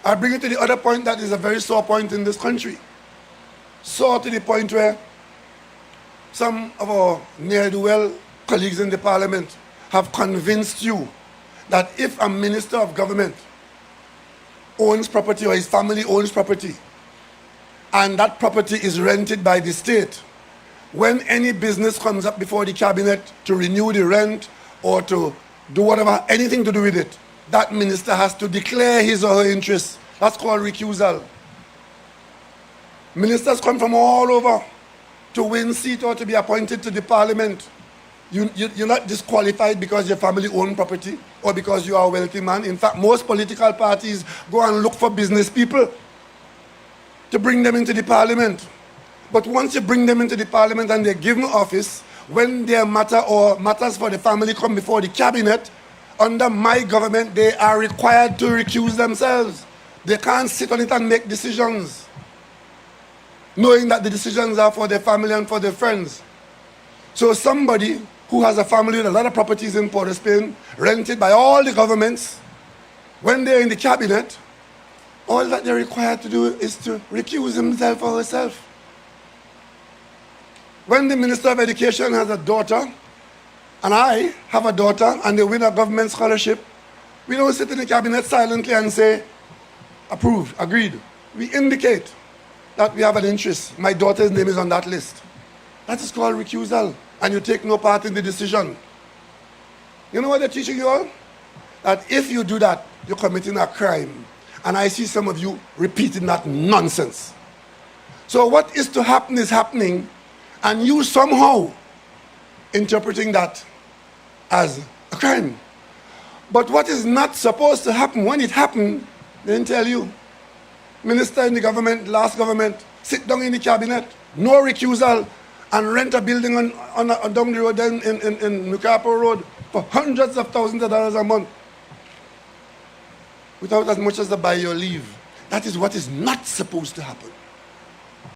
I bring it to the other point that is a very sore point in this country. Sore to the point where some of our ne'er-do-well colleagues in the parliament have convinced you that if a minister of government owns property or his family owns property and that property is rented by the state, when any business comes up before the cabinet to renew the rent or to do whatever, anything to do with it, that minister has to declare his or her interests. That's called recusal. Ministers come from all over to win seat or to be appointed to the parliament. You're not disqualified because your family owns property or because you are a wealthy man. In fact, most political parties go and look for business people to bring them into the parliament. But once you bring them into the parliament and they're given office, when their matter or matters for the family come before the cabinet, under my government, they are required to recuse themselves. They can't sit on it and make decisions, knowing that the decisions are for their family and for their friends. So somebody who has a family with a lot of properties in Port of Spain, rented by all the governments, when they're in the cabinet, all that they're required to do is to recuse himself or herself. When the Minister of Education has a daughter, and I have a daughter, and they win a government scholarship, we don't sit in the cabinet silently and say, approved, agreed. We indicate that we have an interest. My daughter's name is on that list. That is called recusal, and you take no part in the decision. You know what they're teaching you all? That if you do that, you're committing a crime. And I see some of you repeating that nonsense. So what is to happen is happening, and you somehow interpreting that as a crime. But what is not supposed to happen, when it happened, they didn't tell you. Minister in the government, last government, sit down in the cabinet, no recusal, and rent a building on down the road in Nukapo Road for hundreds of thousands of dollars a month without as much as to buy your leave. That is what is not supposed to happen.